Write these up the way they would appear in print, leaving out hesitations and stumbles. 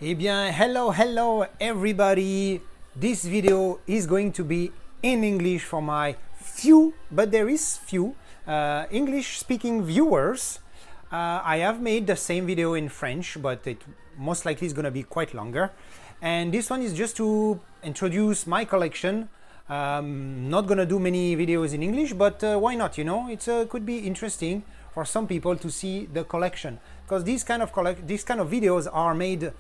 Eh bien, hello everybody. This video is going to be in English for my few, but there is few English speaking viewers. I have made the same video in French, but it most likely is going to be quite longer. And this one is just to introduce my collection. Not going to do many videos in English, but why not? You know, it could be interesting for some people to see the collection, because these kind of videos are made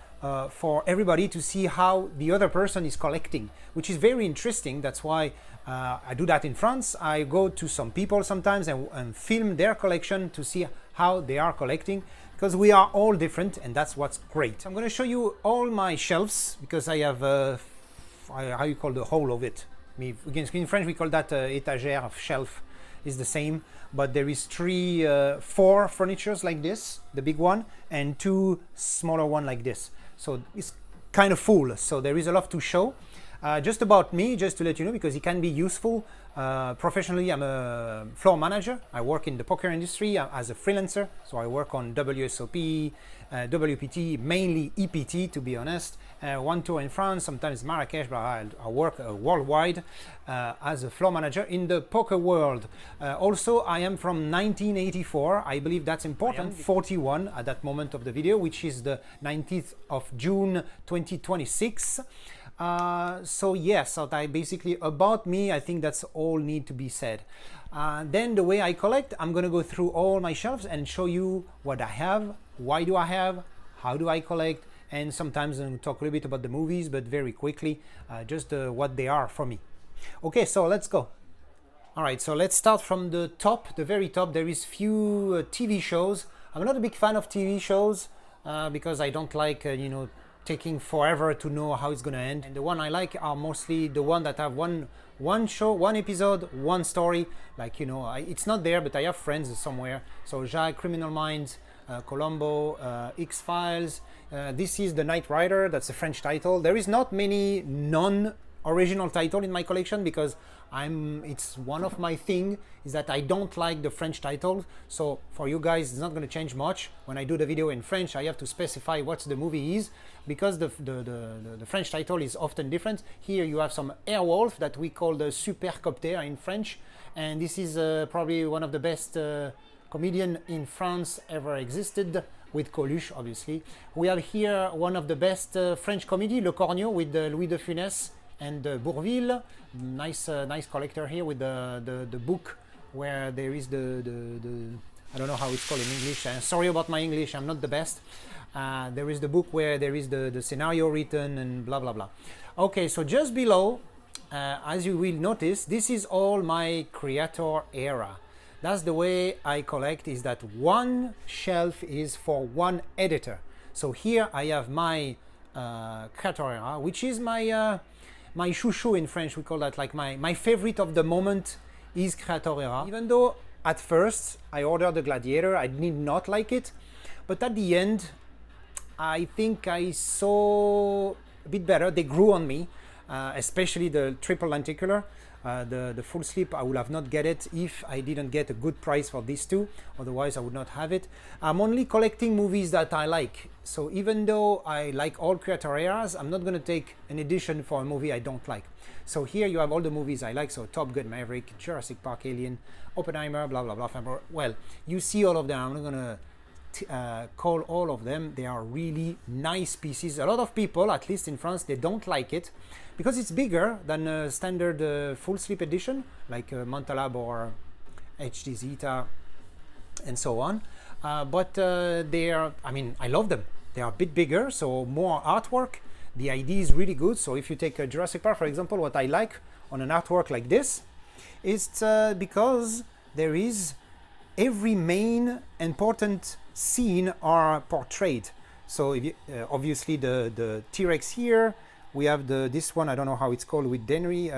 for everybody to see how the other person is collecting, which is very interesting. That's why I do that in France. I go to some people sometimes and film their collection to see how they are collecting, because we are all different, and that's what's great. I'm going to show you all my shelves, because I have how you call the whole of it. In French we call that étagère of shelf, is the same, but there is four furnitures like this, the big one, and two smaller one like this. So it's kind of full, so there is a lot to show. Just about me, just to let you know, because it can be useful. Professionally, I'm a floor manager. I work in the poker industry as a freelancer, so I work on WSOP, WPT, mainly EPT, to be honest. One tour in France, sometimes Marrakesh, but I work worldwide as a floor manager in the poker world. Also, I am from 1984. I believe that's important. 41 at that moment of the video, which is the 19th of June 2026. So yes, so that basically about me, I think that's all need to be said. Then the way I collect, I'm gonna go through all my shelves and show you what I have, why do I have, how do I collect, and sometimes I'll talk a little bit about the movies, but very quickly, just what they are for me. Okay, so let's go. All right, so let's start from the top, the very top. There is few TV shows. I'm not a big fan of TV shows because I don't like, you know, taking forever to know how it's gonna end. And the one I like are mostly the one that have one show, one episode, one story. Like, you know, it's not there, but I have friends somewhere. So Jacques, Criminal Minds, Colombo, X-Files. This is The Knight Rider. That's a French title. There is not many non-original title in my collection, because it's one of my thing is that I don't like the French titles. So for you guys, it's not going to change much. When I do the video in French, I have to specify what the movie is, because the French title is often different. Here you have some Airwolf that we call the Supercopter in French, and this is probably one of the best comedian in France ever existed, with Coluche, obviously. We have here one of the best French comedy, Le Cornio, with Louis de Funès and Bourvil. Nice collector here with the book where there is the I don't know how it's called in English. Sorry about my English, I'm not the best. There is the book where there is the scenario written and blah blah blah. Okay, so just below, as you will notice, this is all my creator era. That's the way I collect, is that one shelf is for one editor. So here I have my creator era, which is my my chouchou in French. We call that, like, my favorite of the moment is creator era. Even though at first I ordered the Gladiator, I did not like it, but at the end I think I saw a bit better. They grew on me, especially the triple lenticular. The full slip, I would have not get it if I didn't get a good price for these two. Otherwise I would not have it. I'm only collecting movies that I like. So even though I like all creator eras, I'm not going to take an edition for a movie I don't like. So here you have all the movies I like. So Top Gun Maverick, Jurassic Park, Alien, Oppenheimer, blah blah blah. Well, you see all of them. I'm not going to call all of them. They are really nice pieces. A lot of people, at least in France, they don't like it because it's bigger than a standard full slip edition, like Manta LAB or HDZeta and so on. But they are, I mean, I love them. They are a bit bigger, so more artwork. The idea is really good. So if you take a Jurassic Park, for example, what I like on an artwork like this is because there is every main important scene are portrayed. So if you, obviously the T-Rex here, we have this one, I don't know how it's called, with Denry,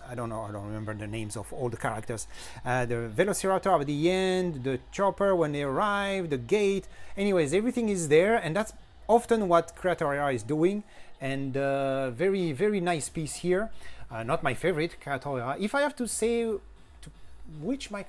I don't remember the names of all the characters. The Velociraptor at the end, the chopper when they arrive, the gate. Anyways, everything is there, and that's often what Creator Era is doing. And very, very nice piece here. Not my favorite, Creator Era. If I have to say, which my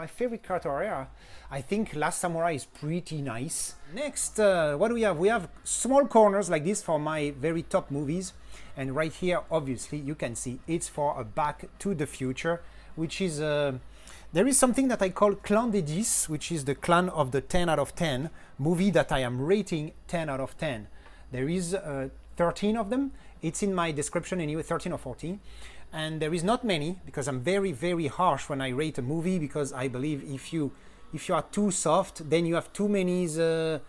favorite character area. I think Last Samurai is pretty nice. Next, what do we have? We have small corners like this for my very top movies. And right here, obviously, you can see it's for a Back to the Future, which is there is something that I call Clan des 10, which is the clan of the 10 out of 10 movie that I am rating 10 out of 10. There is 13 of them. It's in my description anyway, 13 or 14. And there is not many, because I'm very, very harsh when I rate a movie, because I believe if you are too soft, then you have too many 10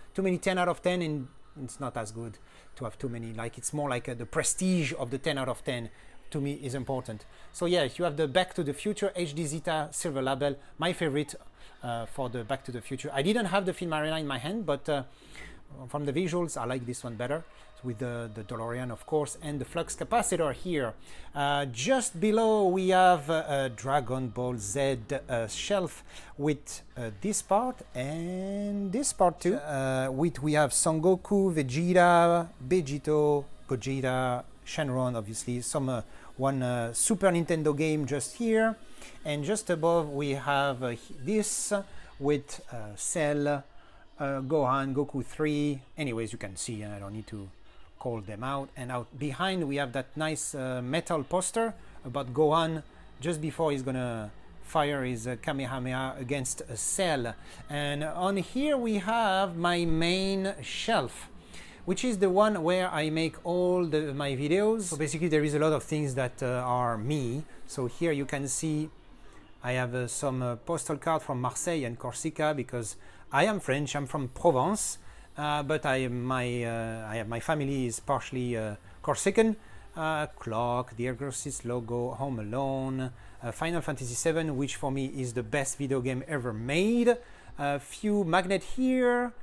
out of 10, and it's not as good to have too many. Like, it's more like the prestige of the 10 out of 10 to me is important. So yeah, you have the Back to the Future HDZeta silver label, my favorite for the Back to the Future. I didn't have the Filmarena in my hand, but from the visuals, I like this one better, with the DeLorean, of course, and the flux capacitor here. Just below, we have a Dragon Ball Z shelf with this part and this part too. We have Son Goku, Vegeta, Gogeta, Shenron, obviously, one Super Nintendo game just here, and just above we have this with Cell, Gohan, Goku 3. Anyways, you can see, I don't need to call them out. And out behind we have that nice metal poster about Gohan just before he's gonna fire his Kamehameha against a Cell. And on here we have my main shelf, which is the one where I make all my videos. So basically there is a lot of things that are me. So here you can see I have some postal cards from Marseille and Corsica, because I am French, I'm from Provence, but my family is partially Corsican. Clock, the Exorcist logo, Home Alone, Final Fantasy VII, which for me is the best video game ever made. A few magnets here,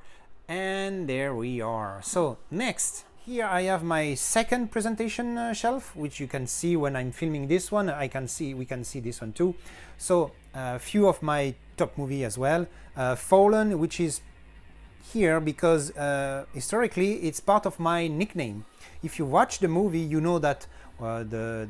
and there we are. So next, here I have my second presentation shelf, which you can see when I'm filming this one. We can see this one too. So a few of my top movie as well. Fallen, which is here because historically it's part of my nickname. If you watch the movie, you know that the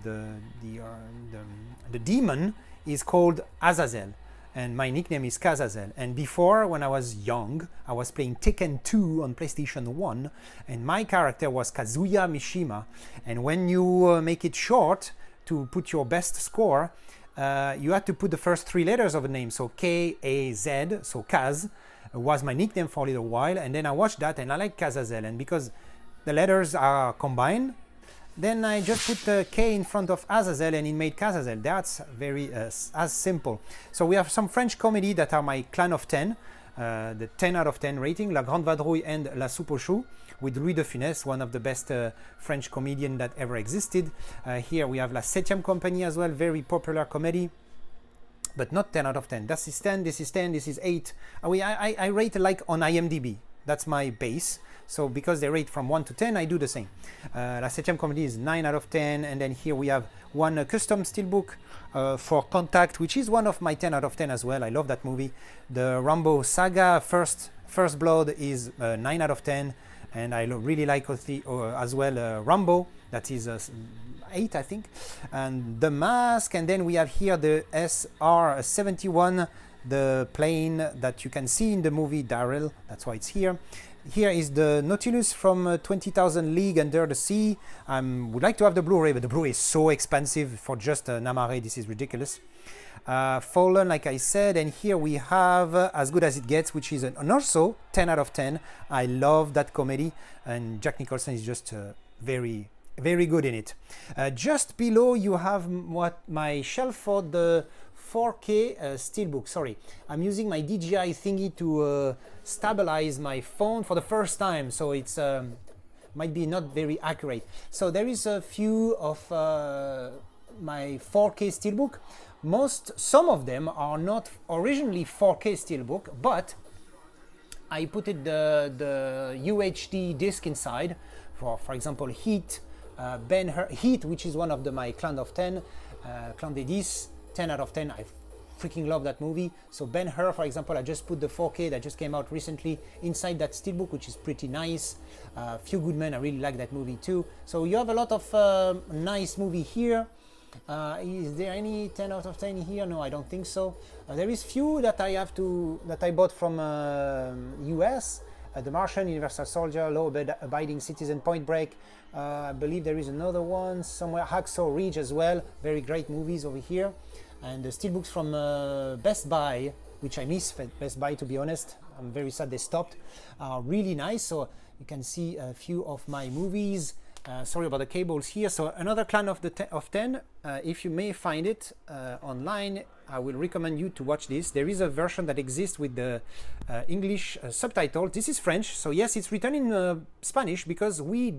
demon is called Azazel, and my nickname is Kazazel. And before, when I was young, I was playing Tekken 2 on PlayStation 1, and my character was Kazuya Mishima. And when you make it short to put your best score, you had to put the first three letters of a name. So K-A-Z, so Kaz, was my nickname for a little while. And then I watched that and I like Kazazel. And because the letters are combined, then I just put the K in front of Azazel and it made Kazazel. That's very as simple. So we have some French comedy that are my clan of 10, the 10 out of 10 rating, La Grande Vadrouille and La Soupe aux Choux, with Louis de Funès, one of the best French comedian that ever existed. Here we have La Septième Compagnie as well, very popular comedy, but not 10 out of 10. This is 10, this is 10, this is 8. I rate like on IMDb. That's my base. So because they rate from 1 to 10, I do the same. La Septième Compagnie is 9 out of 10. And then here we have one custom steelbook for Contact, which is one of my 10 out of 10 as well. I love that movie. The Rambo Saga First Blood is 9 out of 10. And I really like as well Rambo, that is 8, I think. And The Mask. And then we have here the SR-71, the plane that you can see in the movie Daryl. That's why it's here. Here is the Nautilus from 20,000 League Under the Sea. I would like to have the Blu-ray, but the Blu-ray is so expensive for just an Amaray. This is ridiculous. Fallen, like I said, and here we have As Good As It Gets, which is an also 10 out of 10. I love that comedy, and Jack Nicholson is just very, very good in it. Just below you have my shelf for the 4K steelbook. Sorry, I'm using my DJI thingy to stabilize my phone for the first time, so it's might be not very accurate. So there is a few of my 4K steelbook. Some of them are not originally 4K steelbook, but I put the UHD disc inside for example Heat, Ben-Hur Heat, which is one of my clan of 10, Clan des 10, 10 out of 10. I freaking love that movie. So Ben-Hur, for example, I just put the 4K that just came out recently inside that steelbook, which is pretty nice. Few Good Men, I really like that movie too. So you have a lot of nice movie here. Is there any 10 out of 10 here? No, I don't think so. There is few that I bought from US. The Martian, Universal Soldier, Law Abiding Citizen, Point Break. I believe there is another one somewhere, Hacksaw Ridge as well. Very great movies over here. And the steelbooks from Best Buy, which I miss Best Buy, to be honest. I'm very sad they stopped. Really nice. So you can see a few of my movies. Sorry about the cables here. So another clan of 10. If you may find it online, I will recommend you to watch this. There is a version that exists with the English subtitle. This is French, so yes, it's written in Spanish because we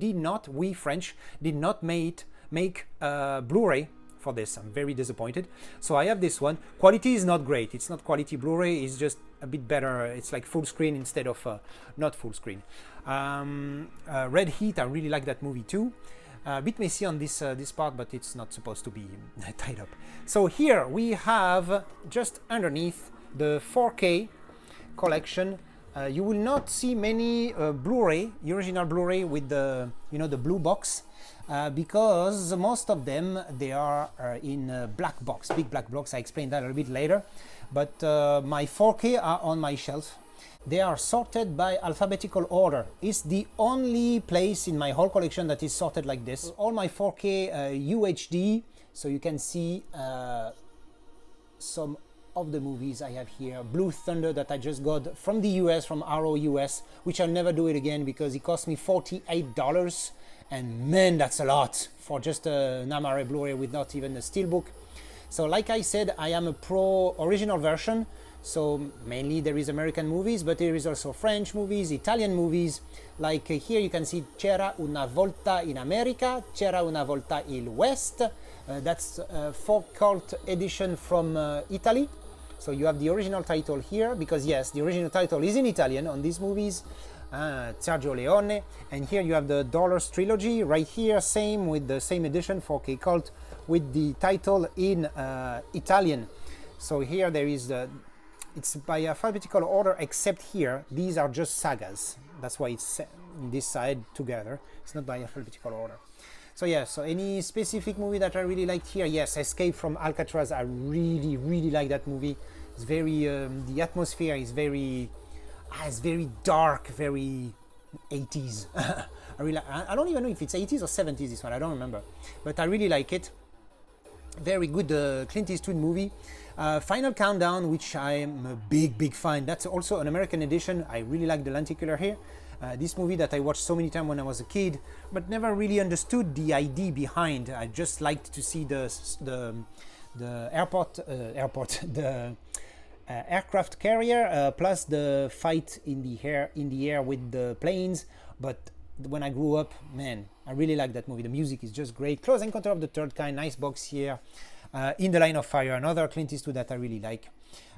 French did not make Blu-ray for this. I'm very disappointed. So I have this one. Quality is not great. It's not quality Blu-ray. It's just a bit better. It's like full screen instead of not full screen. Red Heat, I really like that movie too. A bit messy on this part, but it's not supposed to be tied up. So here we have just underneath the 4K collection. You will not see many Blu-ray, original Blu-ray with the the blue box, because most of them they are in black box, big black box. I explain that a little bit later. But my 4K are on my shelf. They are sorted by alphabetical order. It's the only place in my whole collection that is sorted like this. All my 4K UHD, so you can see some of the movies I have here. Blue Thunder that I just got from the US, from Arrow US, which I'll never do it again because it cost me $48. And man, that's a lot for just an Amaray Blu-ray with not even a steelbook. So like I said, I am a pro original version. So mainly there is American movies, but there is also French movies, Italian movies. Like here you can see C'era una volta in America, C'era una volta il West. That's a folk cult edition from Italy. So you have the original title here, because yes, the original title is in Italian on these movies. Sergio Leone. And here you have the Dollars trilogy right here, same with the same edition, 4K cult, with the title in Italian. So here there is it's by alphabetical order, except here these are just sagas. That's why it's in this side together. It's not by alphabetical order. So yeah, so any specific movie that I really liked here? Yes, Escape from Alcatraz. I really like that movie. It's very the atmosphere is very it's very dark, very 80s. I don't even know if it's 80s or 70s, this one, I don't remember, but I really like it. Very good Clint Eastwood movie. Final Countdown, which I am a big fan. That's also an American edition. I really like the lenticular here. This movie that I watched so many times when I was a kid, but never really understood the idea behind. I just liked to see the aircraft carrier plus the fight in the air with the planes. But when I grew up, man, I really like that movie. The music is just great. Close Encounter of the Third Kind, nice box here. In the Line of Fire, another Clint Eastwood that I really like.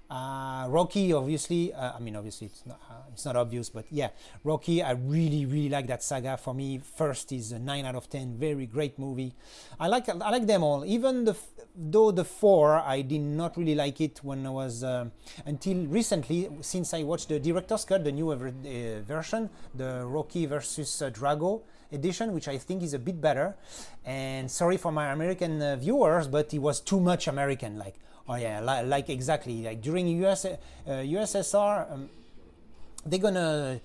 Rocky, obviously. I mean, obviously it's not obvious, but yeah, Rocky. I really like that saga. For me, first is a 9 out of 10. Very great movie. I like them all. Even though the 4, I did not really like it when I was until recently, since I watched the director's cut, the new version, the Rocky versus Drago edition, which I think is a bit better. And sorry for my American viewers, but it was too much American. Like, oh yeah, like exactly like during USSR, they're gonna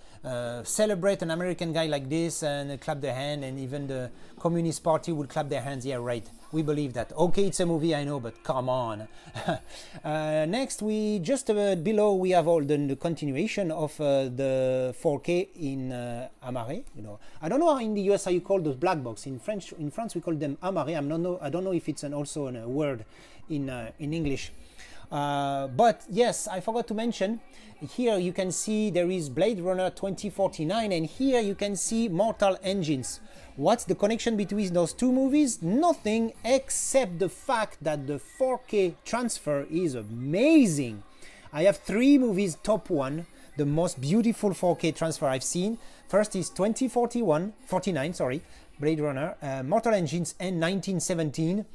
celebrate an American guy like this and clap their hand, and even the Communist Party would clap their hands. Yeah, right. We believe that. Okay, it's a movie, I know, but come on. Next, we just below we have all the continuation of the 4K in Amaray. I don't know how in the US how you call those black box. In France we call them Amaray. I don't know if it's also a word in English. But yes, I forgot to mention, here you can see there is Blade Runner 2049, and here you can see Mortal Engines. What's the connection between those two movies? Nothing, except the fact that the 4K transfer is amazing. I have 3 movies, top 1, the most beautiful 4K transfer I've seen. First is 2049, Blade Runner, Mortal Engines, and 1917.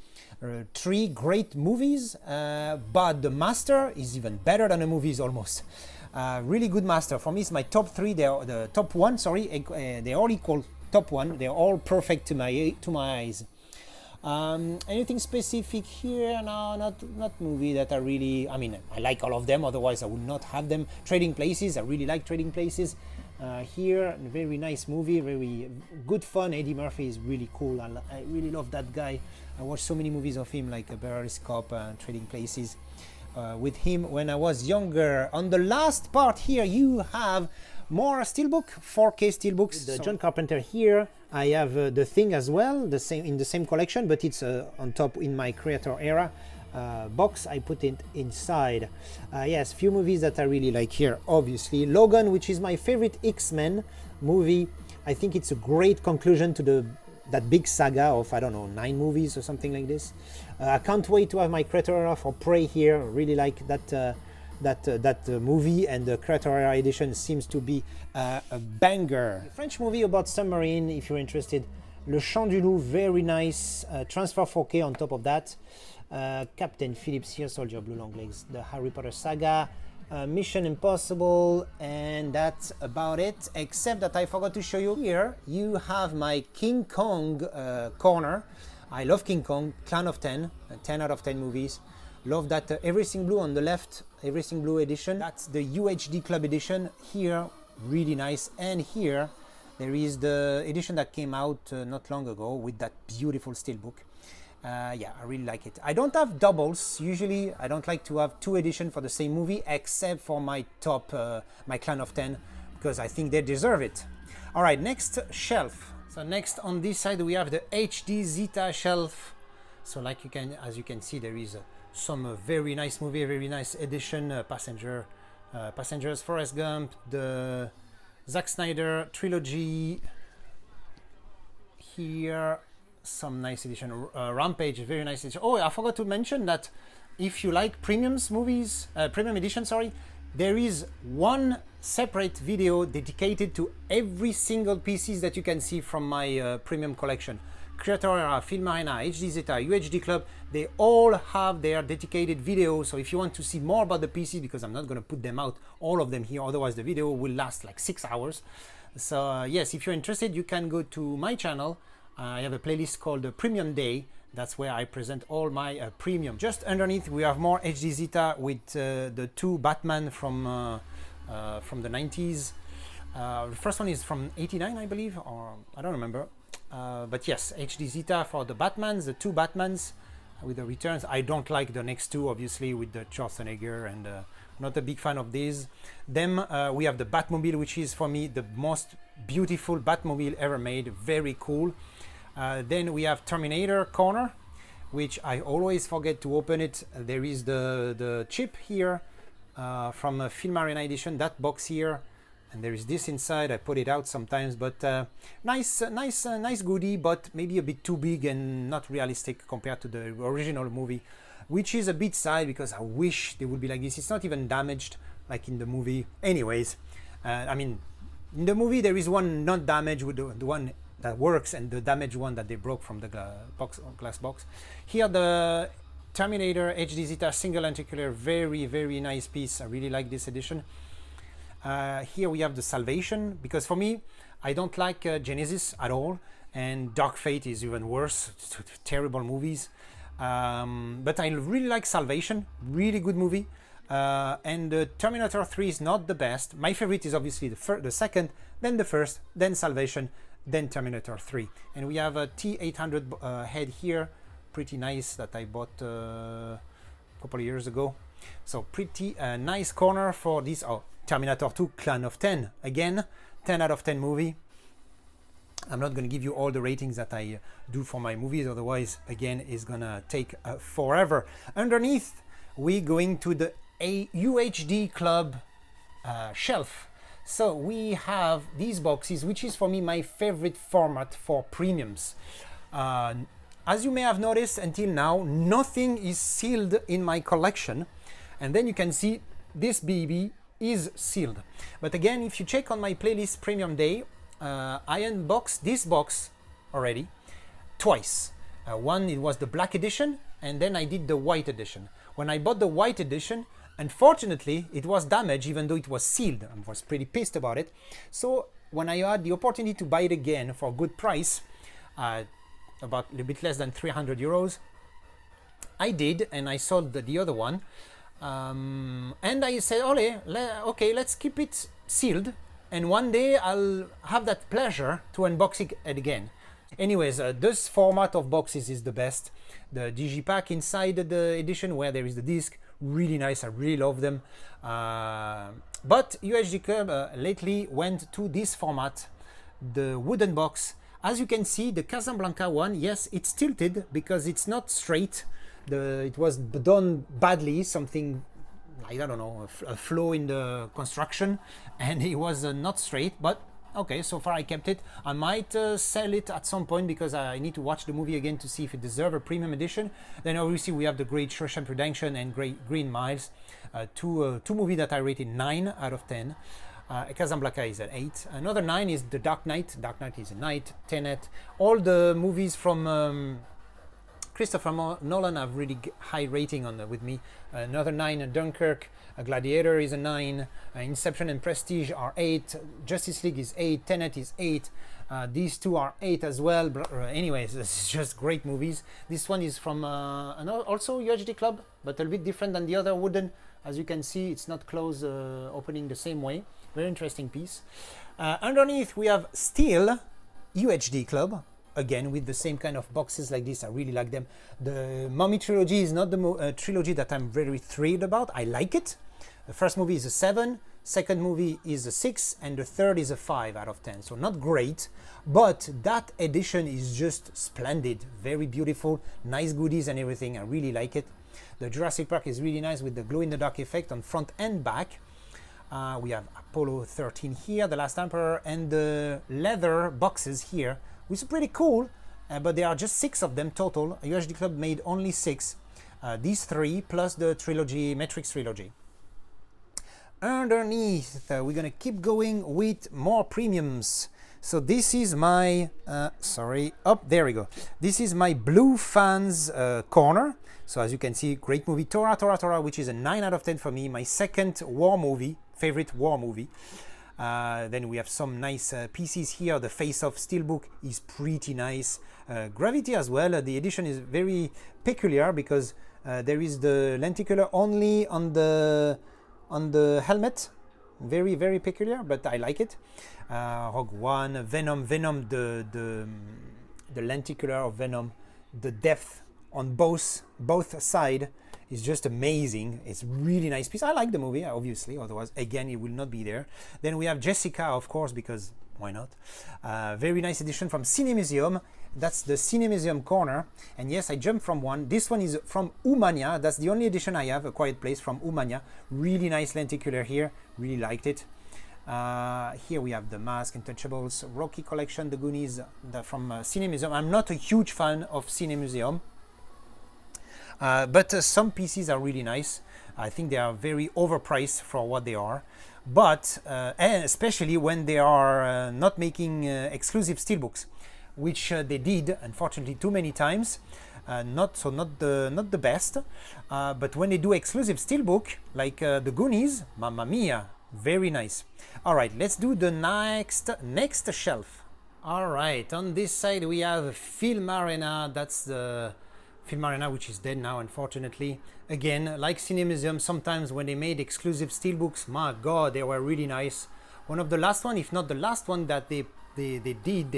3 great movies, but the master is even better than the movies almost. Really good master. For me, it's my top 3. They're the top 1. They're all equal. Top 1. They're all perfect to my eyes. Anything specific here? No, not movie that I really, I mean, I like all of them, otherwise I would not have them. Trading Places, I really like Trading Places. Here, very nice movie, very good fun. Eddie Murphy is really cool. I really love that guy. I watched so many movies of him, like Beverly's Cop and Trading Places, with him when I was younger. On the last part here, you have more Steelbook, 4K Steelbooks. The John Carpenter here. I have the Thing as well, the same in the same collection, but it's on top in my Creator Era box. I put it inside. Yes, few movies that I really like here. Obviously, Logan, which is my favorite X-Men movie. I think it's a great conclusion to that big saga of, I don't know, 9 movies or something like this. I can't wait to have my Creator Era for Prey here. Really like that movie, and the Creator Era edition seems to be a banger. A French movie about submarine, if you're interested. Le Chant du Loup, very nice. Transfer 4K on top of that. Captain Phillips here, Soldier Blue Longlegs, the Harry Potter saga, Mission Impossible, and that's about it, except that I forgot to show you here. You have my King Kong corner. I love King Kong, Clan of 10, 10 out of 10 movies. Love that Everythingblue on the left, Everythingblue edition. That's the UHD Club edition. Here, really nice. And here, there is the edition that came out not long ago with that beautiful steelbook. Yeah, I really like it. I don't have doubles. Usually, I don't like to have 2 editions for the same movie, except for my top, my Clan of 10, because I think they deserve it. All right, next shelf. So next on this side, we have the HDZeta shelf. So like you can, as you can see, there is some very nice movie, very nice edition, Passengers, Forrest Gump, the Zack Snyder trilogy. Here, some nice edition, Rampage, very nice edition. Oh, I forgot to mention that if you like premiums movies, premium edition, sorry, there is one separate video dedicated to every single pieces that you can see from my premium collection. Creator Era, Filmarena, HDZeta, UHD Club, they all have their dedicated videos. So if you want to see more about the PC, because I'm not going to put them out, all of them here, otherwise the video will last like 6 hours. So yes, if you're interested, you can go to my channel. I have a playlist called Premium Day. That's where I present all my premium. Just underneath, we have more HDZeta with the 2 Batman from the 90s. The first one is from 89, I believe, or I don't remember. But yes, HDZeta for the Batmans, the 2 Batmans with the returns. I don't like the next 2, obviously, with the Schwarzenegger, and not a big fan of these. Then we have the Batmobile, which is for me the most beautiful Batmobile ever made. Very cool. Then we have Terminator corner, which I always forget to open it. There is the chip here from a Filmarena edition, that box here. And there is this inside. I put it out sometimes, but nice goodie, but maybe a bit too big and not realistic compared to the original movie, which is a bit sad because I wish they would be like this. It's not even damaged like in the movie. Anyways, I mean, in the movie there is one not damaged with the one that works, and the damaged one that they broke from the glass box. Here the Terminator HDZeta single lenticular, very nice piece. I really like this edition. Here we have the Salvation, because for me, I don't like Genesis at all, and Dark Fate is even worse. Terrible movies. But I really like Salvation, really good movie. And Terminator 3 is not the best. My favorite is obviously the second, then the first, then Salvation, then Terminator 3. And we have a T800 head here, pretty nice, that I bought a couple of years ago. So pretty nice corner for this. Oh, Terminator 2, Clan of 10. Again, 10 out of 10 movie. I'm not going to give you all the ratings that I do for my movies, otherwise, again, it's going to take forever. Underneath, we're going to the UHD Club shelf. So we have these boxes, which is for me my favorite format for premiums. As you may have noticed until now, nothing is sealed in my collection. And then you can see this BB is sealed. But again, if you check on my playlist Premium Day, I unboxed this box already twice. One, it was the black edition, and then I did the white edition. When I bought the white edition, unfortunately, it was damaged even though it was sealed. I was pretty pissed about it. So when I had the opportunity to buy it again for a good price, about a little bit less than 300 euros. I did, and I sold the other one. And I said, okay, let's keep it sealed, and one day I'll have that pleasure to unbox it again. Anyways, this format of boxes is the best. The digipack inside the edition where there is the disc, really nice, I really love them. But UHD Club lately went to this format, the wooden box. As you can see, the Casablanca one, yes, it's tilted because it's not straight. It was done badly, something, I don't know, a flaw in the construction, and it was not straight, but okay, so far I kept it. I might sell it at some point because I need to watch the movie again to see if it deserves a premium edition. Then obviously we have the Great Shawshank Redemption and Great Green Miles, two movies that I rated 9 out of 10. Casablanca is an 8. Another 9 is The Dark Knight. Dark Knight is a 9. Tenet. All the movies from Christopher Nolan have really high rating on with me. Another 9, Dunkirk, Gladiator is a 9, Inception and Prestige are 8, Justice League is 8, Tenet is 8, these two are 8 as well. Anyways, this is just great movies. This one is from also UHD Club, but a little bit different than the other wooden. As you can see, it's not closed, opening the same way. Very interesting piece. Underneath we have Steel UHD Club. Again, with the same kind of boxes like this, I really like them. The Mummy trilogy is not the trilogy that I'm very thrilled about. I like it. The first movie is a 7, second movie is a 6, and the third is a 5 out of 10. So not great, but that edition is just splendid. Very beautiful, nice goodies and everything. I really like it. The Jurassic Park is really nice with the glow-in-the-dark effect on front and back. We have Apollo 13 here, The Last Emperor, and the leather boxes here, which is pretty cool, but there are just 6 of them total. UHD Club made only 6. These 3 plus the trilogy, Matrix trilogy. Underneath, we're gonna keep going with more premiums. So this is my, there we go. This is my Blufans corner. So as you can see, great movie, Tora, which is a 9 out of 10 for me. My second war movie, favorite war movie. Then we have some nice pieces here. The face of Steelbook is pretty nice. Gravity as well. The edition is very peculiar because there is the lenticular only on the helmet. Very, very peculiar, but I like it. Rogue One, Venom, the lenticular of Venom, the depth on both sides is just amazing. It's really nice piece. I like the movie, obviously, otherwise again it will not be there. Then we have Jessica, of course, because why not? Very nice edition from Cinemuseum. That's the Cinemuseum corner, and yes, I jumped from one. This one is from Umania. That's the only edition I have, A Quiet Place from Umania. Really nice lenticular here, really liked it. Here we have The Mask, Untouchables, Rocky Collection, The Goonies, from Cinemuseum. I'm not a huge fan of Cinemuseum, but some pieces are really nice. I think they are very overpriced for what they are, but and especially when they are not making exclusive steelbooks, which they did unfortunately too many times. Not the best, but when they do exclusive steelbook like the Goonies, mamma mia, very nice. All right, let's do the next shelf. All right, on this side we have Filmarena. That's the Filmarena, which is dead now, unfortunately. Again, like Cinemuseum, sometimes when they made exclusive steelbooks, my God, they were really nice. One of the last one, if not the last one that they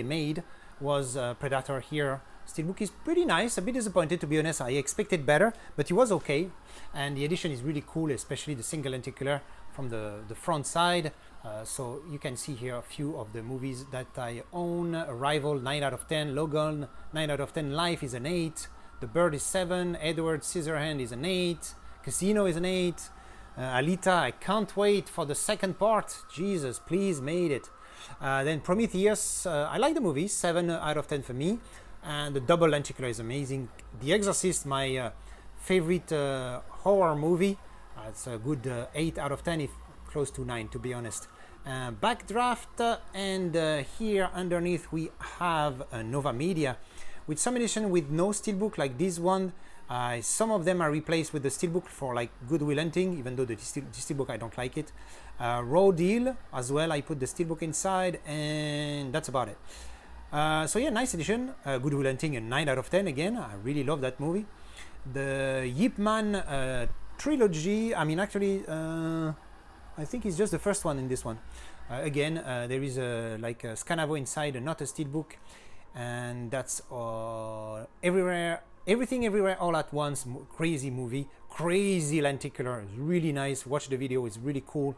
made was Predator here. Steelbook is pretty nice. A bit disappointed, to be honest. I expected better, but it was okay. And the edition is really cool, especially the single lenticular from the front side. So you can see here a few of the movies that I own. Arrival, 9 out of 10. Logan, 9 out of 10. Life is an 8. The Bird is 7. Edward Scissorhand is an 8. Casino is an 8. Alita, I can't wait for the second part. Jesus, please, made it. Then Prometheus, I like the movie. 7 out of 10 for me. And the double lenticular is amazing. The Exorcist, my favorite horror movie. It's a good 8 out of 10, if close to 9, to be honest. Backdraft, and here underneath we have Novamedia, with some edition with no steelbook, like this one. Some of them are replaced with the steelbook for like Goodwill Hunting, even though the steelbook I don't like it. Raw Deal as well, I put the steelbook inside, and that's about it. So yeah, nice edition. Good Will Hunting, a 9 out of 10 again. I really love that movie. The Yip Man trilogy, I mean actually I think it's just the first one in this one. Again, there is like a Scanavo inside, not a steelbook, and that's everywhere, everything everywhere all at once. Crazy movie, crazy lenticular. It's really nice. Watch the video, it's really cool.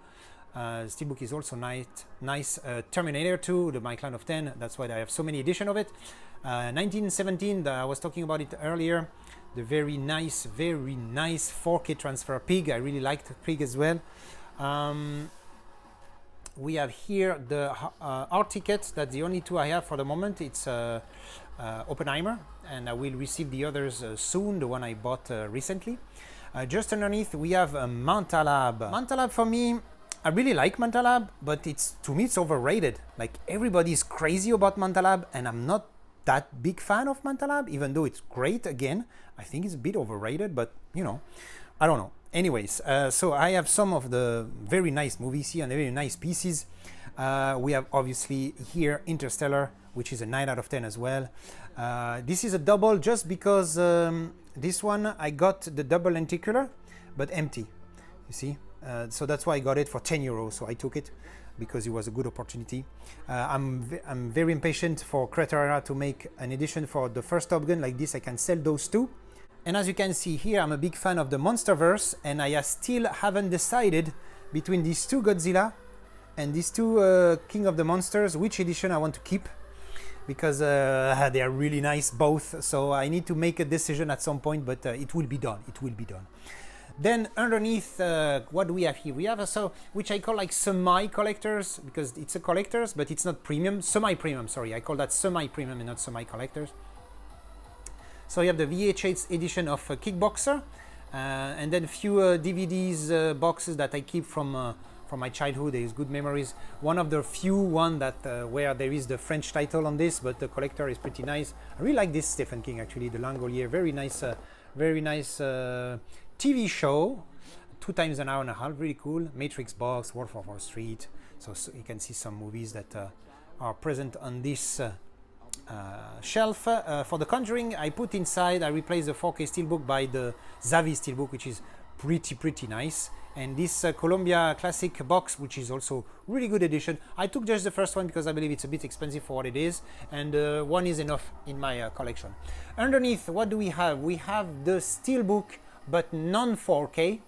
Steelbook is also nice. Terminator 2, the my clan of 10. That's why I have so many editions of it. 1917, I was talking about it earlier. The very nice 4K transfer Pig. I really liked Pig as well. We have here the art tickets. That's the only two I have for the moment. It's Oppenheimer, and I will receive the others soon, the one I bought recently. Just underneath we have Manta LAB. Manta LAB, for me, I really like Manta LAB, but to me it's overrated. Like, everybody's crazy about Manta LAB, and I'm not that big fan of Manta LAB, even though it's great. Again, I think it's a bit overrated, but you know, I don't know. Anyways, so I have some of the very nice movies here and very nice pieces. We have obviously here Interstellar, which is a 9 out of 10 as well. This is a double just because this one I got the double lenticular but empty, you see. So that's why I got it for 10 euros. So I took it because it was a good opportunity. I'm very impatient for Creator to make an edition for the first Top Gun like this. I can sell those two. And as you can see here, I'm a big fan of the Monsterverse, and I still haven't decided between these two Godzilla and these two King of the Monsters which edition I want to keep, because they are really nice both. So I need to make a decision at some point, but it will be done. It will be done. Then underneath, what do we have here? We have which I call like semi-collectors, because it's a collectors, but it's not premium. Semi-premium, sorry. I call that semi-premium and not semi-collectors. So you have the VHS edition of Kickboxer, and then a few DVDs boxes that I keep from my childhood. There is good memories. One of the few one that where there is the French title on this, but the collector is pretty nice. I really like this Stephen King, actually, the Langolier. Very nice TV show, 2 times an hour and a half, really cool. Matrix box, Wolf of Wall Street. So you can see some movies that are present on this shelf. For The Conjuring, I put inside, I replaced the 4K steelbook by the Zavi steelbook, which is pretty nice. And this Columbia Classic box, which is also really good edition. I took just the first one because I believe it's a bit expensive for what it is, and one is enough in my collection. Underneath, what do we have? We have the steelbook, but non-4K.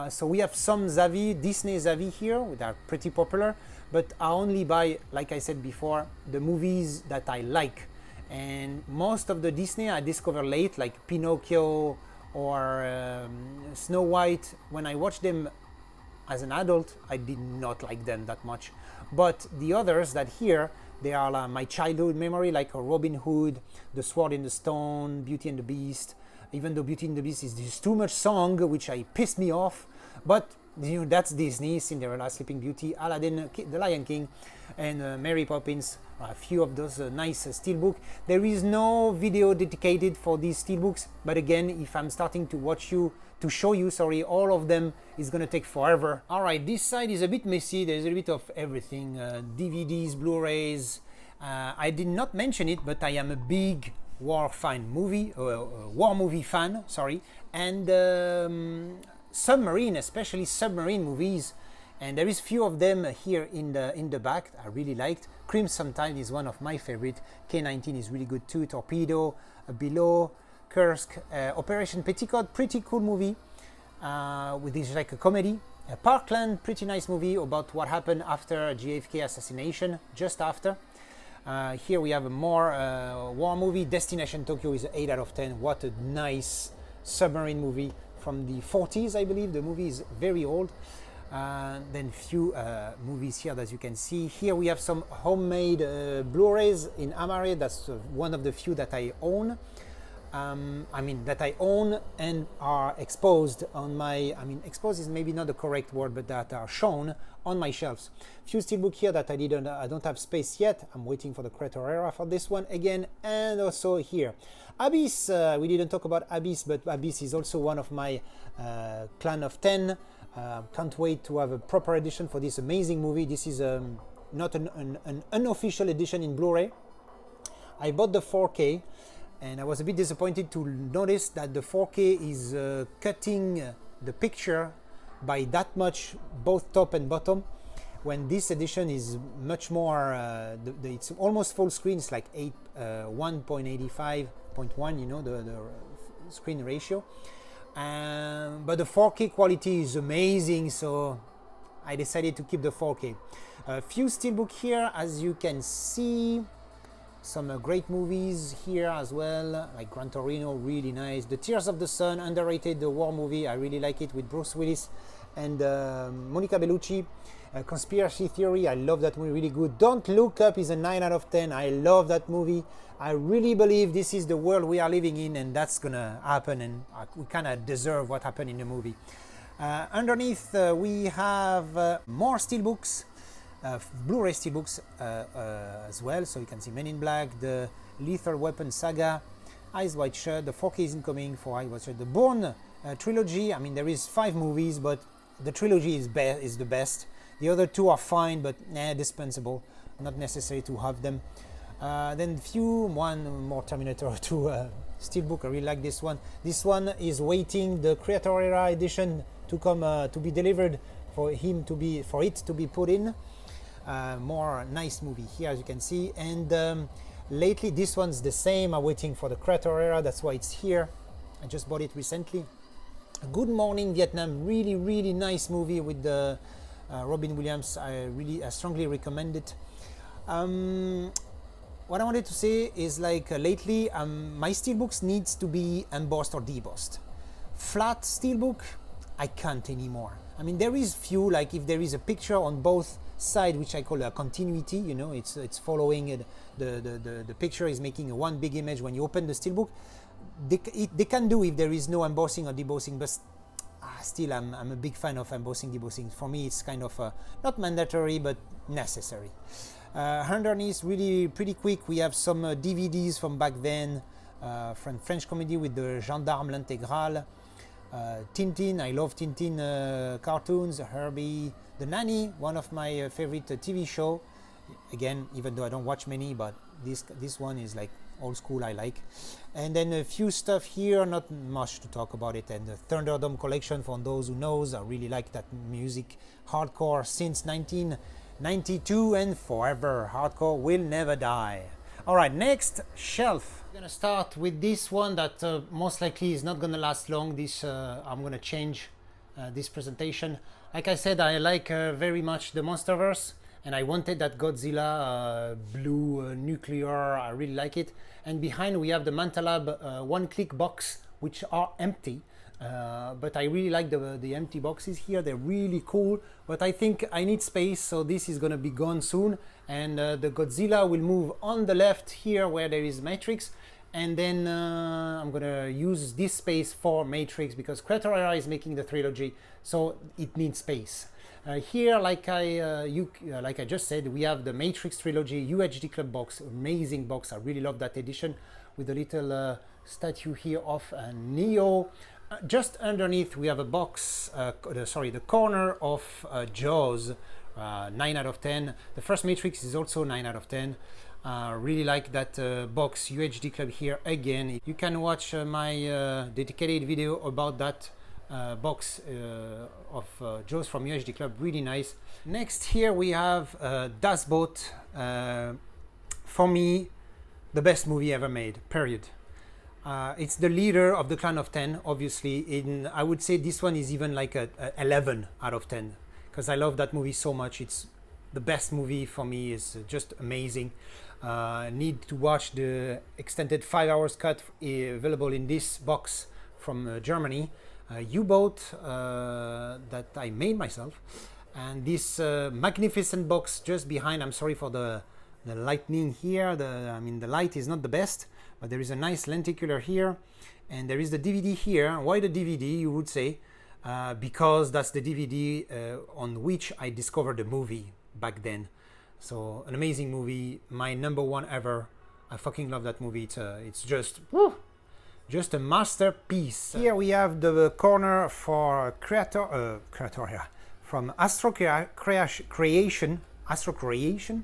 So we have some Zavi, Disney Zavi here, that are pretty popular, but I only buy, like I said before, the movies that I like. And most of the Disney I discover late, like Pinocchio or Snow White. When I watched them as an adult, I did not like them that much. But the others that here, they are my childhood memory, like Robin Hood, The Sword in the Stone, Beauty and the Beast. Even though Beauty and the Beast is just too much song, which pissed me off, but you know, that's Disney. Cinderella, Sleeping Beauty, Aladdin, The Lion King, and Mary Poppins. A few of those nice steelbook. There is no video dedicated for these steelbooks, but again, if I'm starting to show you, all of them, is gonna take forever. All right, this side is a bit messy. There's a bit of everything: DVDs, Blu-rays. I did not mention it, but I am a big war movie fan, and submarine, especially submarine movies, and there is few of them here in the back. I really liked. Crimson Tide is one of my favorite. K-19 is really good too. Torpedo, Below, Kursk, Operation Petticoat, pretty cool movie, with this like a comedy. Parkland, pretty nice movie about what happened after JFK assassination, just after. Here we have a more war movie. Destination Tokyo is an 8 out of 10. What a nice submarine movie from the 40s, I believe. The movie is very old. Then few movies here, as you can see. Here we have some homemade Blu-rays in Amaray. That's one of the few that I own. That I own and are exposed on my, exposed is maybe not the correct word, but that are shown on my shelves. Few steelbook here that I don't have space yet. I'm waiting for the Creator Era for this one again, and also here. Abyss, we didn't talk about Abyss, but Abyss is also one of my clan of 10. Can't wait to have a proper edition for this amazing movie. This is not an unofficial edition in Blu-ray. I bought the 4K, and I was a bit disappointed to notice that the 4K is cutting the picture by that much, both top and bottom, when this edition is much more, it's almost full screen. It's like 1.85.1, you know, the screen ratio. But the 4K quality is amazing, so I decided to keep the 4K. A few steelbook here, as you can see. Some great movies here as well, like Gran Torino, really nice. The Tears of the Sun, underrated, the war movie, I really like it, with Bruce Willis and Monica Bellucci. Conspiracy Theory, I love that movie, really good. Don't Look Up is a 9 out of 10, I love that movie. I really believe this is the world we are living in, and that's gonna happen, and we kind of deserve what happened in the movie. Underneath we have more steelbooks. Blu-ray steelbooks as well, so you can see Men in Black, the Lethal Weapon saga, Eyes Wide Shut, the 4K is incoming for Eyes Wide Shut, the Bourne trilogy. I mean, there is 5 movies, but the trilogy is the best. The other 2 are fine, but dispensable, not necessary to have them. Then one more Terminator 2 steelbook. I really like this one. This one is waiting the Creator Era edition to come to be delivered for it to be put in. More nice movie here, as you can see, and lately this one's the same. I'm waiting for the Creator Era, that's why it's here. I just bought it recently. Good Morning Vietnam, really nice movie with Robin Williams. I strongly recommend it. What I wanted to say is, like, lately my steelbooks needs to be embossed or debossed. Flat steelbook, I can't anymore. I mean, there is few, like if there is a picture on both side, which I call a continuity, you know, it's following it, the picture is making a one big image. When you open the steelbook, they can do if there is no embossing or debossing, but still I'm a big fan of embossing, debossing. For me, it's kind of not mandatory but necessary. Underneath, really pretty quick, we have some DVDs from back then, from French comedy with the Gendarme l'Intégrale, Tintin, I love Tintin cartoons, Herbie, The Nanny, one of my favorite TV show. Again, even though I don't watch many, but this one is like old school, I like. And then a few stuff here, not much to talk about it. And the Thunderdome collection, for those who knows, I really like that music, hardcore since 1992 and forever. Hardcore will never die. All right, next shelf. I'm gonna start with this one that most likely is not gonna last long. I'm gonna change this presentation. Like I said, I like very much the Monsterverse, and I wanted that Godzilla blue nuclear. I really like it. And behind we have the Manta LAB one-click box, which are empty. But I really like the empty boxes here. They're really cool, but I think I need space, so this is gonna be gone soon. And the Godzilla will move on the left here where there is Matrix, and then I'm gonna use this space for Matrix because Creator Era is making the trilogy, so it needs space. Here, like I just said, we have the Matrix trilogy UHD Club box, amazing box. I really love that edition with a little statue here of Neo. Just underneath we have a box, the corner of Jaws, 9 out of 10. The first Matrix is also 9 out of 10. Really like that box, UHD Club here again. You can watch my dedicated video about that box of Jaws from UHD Club, really nice. Next here we have Das Boot, for me the best movie ever made, period. It's the leader of the Clan of 10, obviously. I would say this one is even like a 11 out of 10, because I love that movie so much. It's the best movie for me, is just amazing. Need to watch the extended 5 hours cut available in this box from Germany. U-boat that I made myself, and this magnificent box just behind. I'm sorry for the lightning here. The light is not the best, but there is a nice lenticular here, and there is the DVD here. Why the DVD, you would say? Because that's the DVD on which I discovered the movie back then. So an amazing movie, my #1 ever. I fucking love that movie. It's just woo, just a masterpiece. Here we have the corner for Creator from Astro Creation. Astro Creation.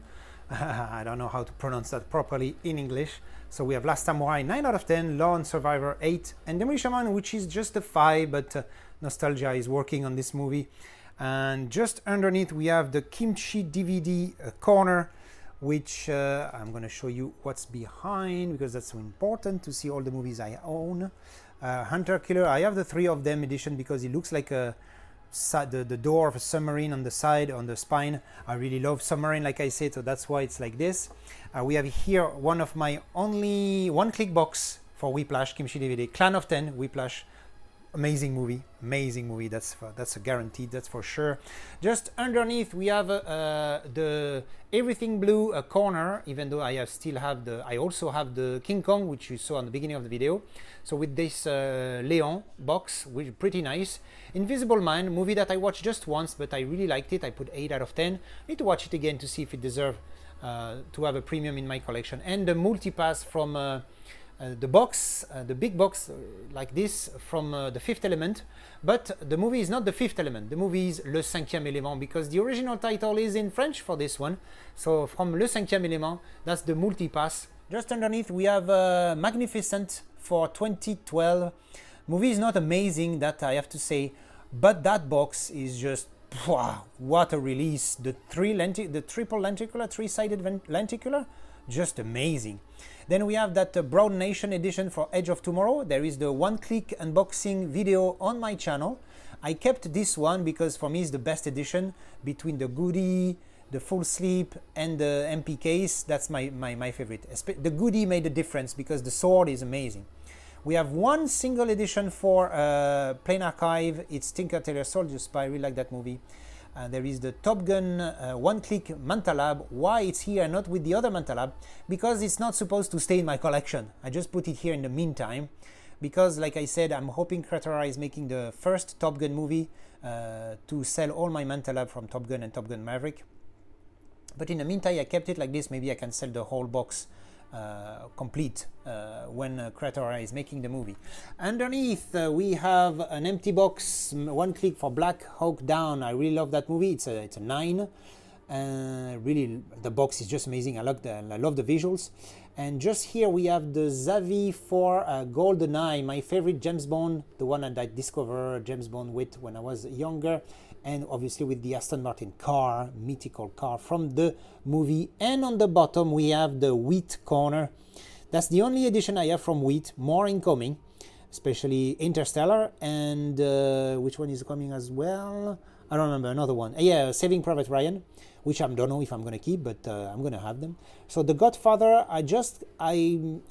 I don't know how to pronounce that properly in English. So we have Last Samurai 9 out of 10, Lone Survivor 8, and Demolition Man, which is just a 5, but nostalgia is working on this movie. And just underneath we have the kimchiDVD corner, which I'm going to show you what's behind because that's so important to see all the movies I own. Hunter Killer, I have the 3 of them edition because it looks like the door of a submarine on the side, on the spine. I really love submarine, like I said, so that's why it's like this. We have here one of my only one-click box for Whiplash, kimchiDVD, Clan of 10, Whiplash. Amazing movie, that's a guaranteed, that's for sure. Just underneath we have the Everythingblue corner, even though I also have the King Kong, which you saw on the beginning of the video. So with this Leon box, which is pretty nice. Invisible Man, movie that I watched just once, but I really liked it. I put 8 out of 10. I need to watch it again to see if it deserves to have a premium in my collection. And the multipass from the box, the big box like this from The Fifth Element, but the movie is not The Fifth Element, the movie is Le Cinquième Élément, because the original title is in French for this one. So from Le Cinquième Élément, that's the multipass. Just underneath we have Magnificent for 2012. Movie is not amazing, that I have to say, but that box is just wow, what a release. The triple lenticular, 3-sided lenticular, just amazing. Then we have that Brown Nation edition for Edge of Tomorrow. There is the one-click unboxing video on my channel. I kept this one because for me it's the best edition between the Goody, the Full Sleep, and the MP case. That's my favorite. The Goody made a difference because the sword is amazing. We have one single edition for Plain Archive. It's Tinker Tailor Soldier Spy. I really like that movie. There is the Top Gun one-click Manta LAB. Why it's here, not with the other Manta LAB? Because it's not supposed to stay in my collection. I just put it here in the meantime. Because, like I said, I'm hoping Creatora is making the first Top Gun movie to sell all my Manta LAB from Top Gun and Top Gun Maverick. But in the meantime, I kept it like this. Maybe I can sell the whole box complete when Creatora is making the movie. Underneath we have an empty box, one click for Black Hawk Down. I really love that movie. It's a 9. Really, the box is just amazing. I love the visuals. And just here we have the Xavi for GoldenEye, my favorite James Bond, the one that I discovered James Bond with when I was younger. And obviously with the Aston Martin car, mythical car from the movie. And on the bottom we have the WeET corner. That's the only edition I have from WeET, more incoming, especially Interstellar, and which one is coming as well? I don't remember, another one. Yeah, Saving Private Ryan, which I don't know if I'm going to keep, but I'm going to have them. So The Godfather, I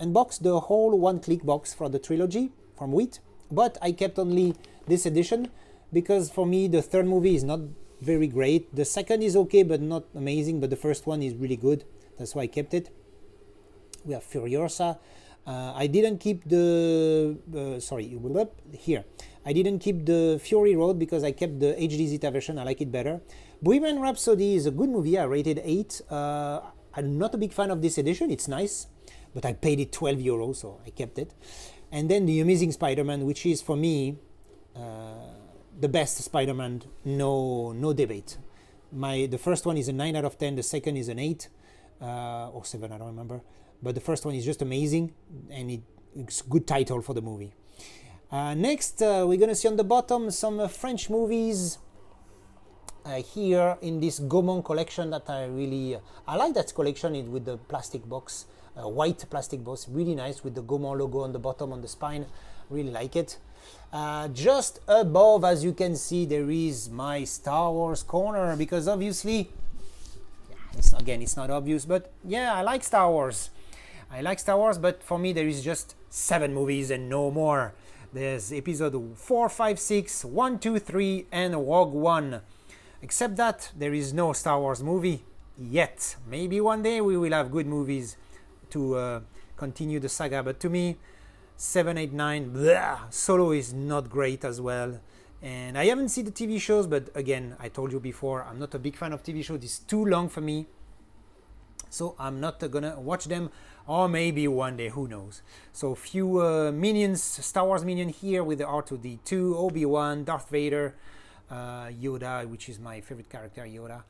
unboxed the whole one-click box for the trilogy from WeET, but I kept only this edition, because for me the third movie is not very great. The second is okay but not amazing, but the first one is really good. That's why I kept it. We have Furiosa. I didn't keep the here. I didn't keep the Fury Road because I kept the HDZeta version. I like it better. Bohemian Rhapsody is a good movie. I rated 8. I'm not a big fan of this edition. It's nice, but I paid it 12 euros, so I kept it. And then The Amazing Spider-Man, which is for me the best Spider-Man, no debate. The first one is a 9 out of 10, the second is an 8 or 7, I don't remember. But the first one is just amazing, and it's a good title for the movie. Next, we're going to see on the bottom some French movies here in this Gaumont collection that I like that collection with the plastic box, white plastic box, really nice with the Gaumont logo on the bottom, on the spine, really like it. Just above, as you can see, there is my Star Wars corner, because obviously, it's not obvious, but yeah, I like Star Wars. But for me there is just 7 movies and no more. There's episode 4, 5, 6, 1, 2, 3, and Rogue One. Except that there is no Star Wars movie yet. Maybe one day we will have good movies to continue the saga, but to me 7, 8, 9, bleh, Solo is not great as well. And I haven't seen the TV shows, but again, I told you before, I'm not a big fan of TV shows. It's too long for me, so I'm not gonna watch them, or maybe one day, who knows. So few minions, Star Wars minion here with the R2-D2, Obi-Wan, Darth Vader, Yoda, which is my favorite character, Yoda.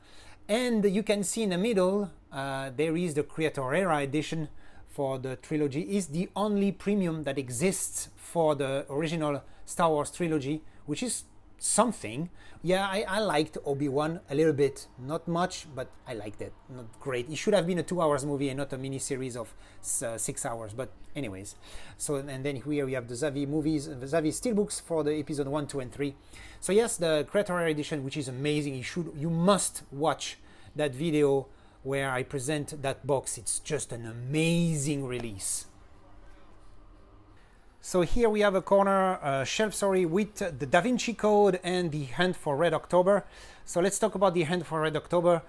And you can see in the middle, there is the Creator Era edition for the trilogy. It's the only premium that exists for the original Star Wars trilogy, which is something. Yeah, I liked Obi-Wan a little bit, not much, but I liked it. Not great. It should have been a 2 hours movie and not a mini series of 6 hours, but anyways. So, and then here we have the Xavi movies, the Xavi steelbooks for the episode 1, 2 and 3. So yes, the Creator edition, which is amazing. You must watch that video where I present that box. It's just an amazing release. So here we have a corner shelf, sorry, with the Da Vinci Code and the Hunt for Red October. So let's talk about the Hunt for Red October.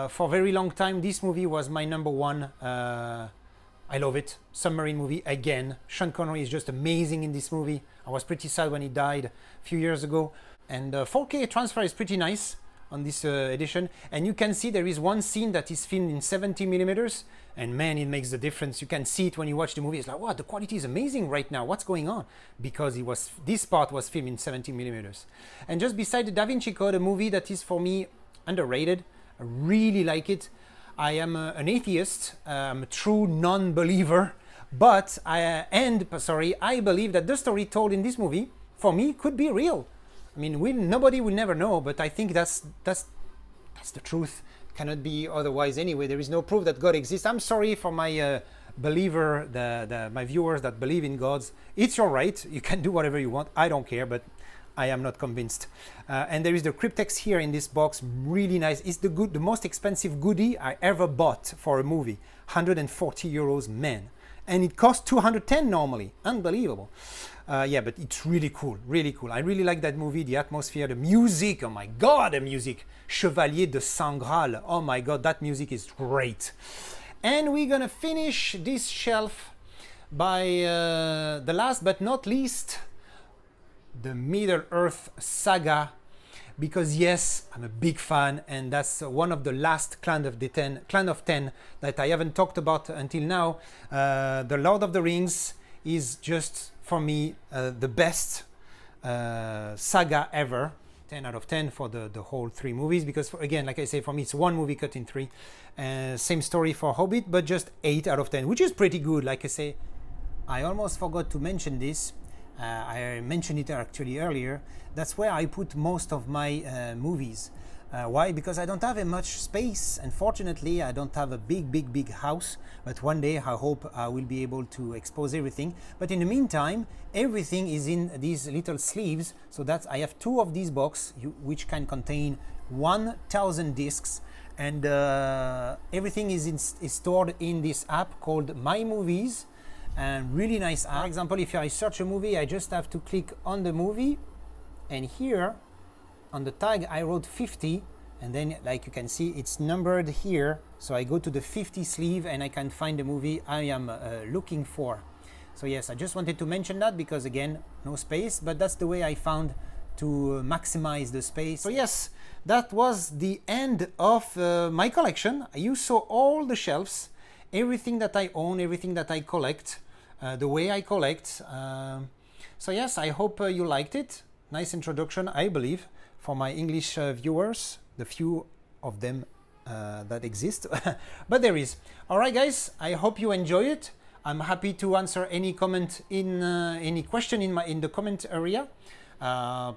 For a very long time, this movie was my number one. I love it. Submarine movie again. Sean Connery is just amazing in this movie. I was pretty sad when he died a few years ago. And 4K transfer is pretty nice on this edition. And you can see there is one scene that is filmed in 70 millimeters. And man, it makes the difference. You can see it when you watch the movie. It's like, wow, the quality is amazing right now. What's going on? Because this part was filmed in 70 millimeters. And just beside the Da Vinci Code, a movie that is for me underrated. I really like it. I am an atheist. I'm a true non-believer. But I believe that the story told in this movie, for me, could be real. I mean, nobody will never know, but I think that's the truth. Cannot be otherwise anyway. There is no proof that God exists. I'm sorry for my believer, my viewers that believe in gods. It's your right. You can do whatever you want. I don't care, but I am not convinced. And there is the cryptex here in this box. Really nice. It's the most expensive goodie I ever bought for a movie. 140 euros, man. And it costs 210 normally. Unbelievable. Yeah, but it's really cool, really cool. I really like that movie, the atmosphere, the music. Oh my God, the music. Chevalier de Saint Graal. Oh my God, that music is great. And we're gonna finish this shelf by the last but not least, the Middle-earth saga. Because yes, I'm a big fan, and that's one of the last Clan of 10 that I haven't talked about until now. The Lord of the Rings is just, for me, the best saga ever. 10 out of 10 for the whole 3 movies, because again, like I say, for me it's one movie cut in 3. Same story for Hobbit, but just 8 out of 10, which is pretty good. Like I say, I almost forgot to mention this. I mentioned it actually earlier. That's where I put most of my movies. Why? Because I don't have much space. Unfortunately, I don't have a big house, but one day I hope I will be able to expose everything. But in the meantime, everything is in these little sleeves. So that I have 2 of these boxes, which can contain 1,000 discs, and everything is stored in this app called My Movies. And really nice app. For example, if I search a movie, I just have to click on the movie, and here on the tag I wrote 50, and then like you can see it's numbered here, so I go to the 50 sleeve and I can find the movie I am looking for. So yes, I just wanted to mention that because again, no space, but that's the way I found to maximize the space. So yes, that was the end of my collection. You saw all the shelves, everything that I own, everything that I collect, the way I collect. So yes, I hope you liked it. Nice introduction, I believe, for my English viewers, the few of them that exist, but there is. All right, guys, I hope you enjoy it. I'm happy to answer any comment any question in the comment area.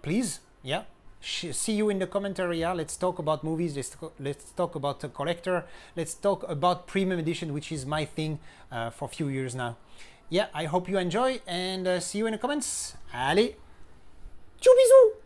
Please, yeah, see you in the comment area. Let's talk about movies. Let's talk about the collector. Let's talk about premium edition, which is my thing for a few years now. Yeah, I hope you enjoy, and see you in the comments. Allez, tchou bisous.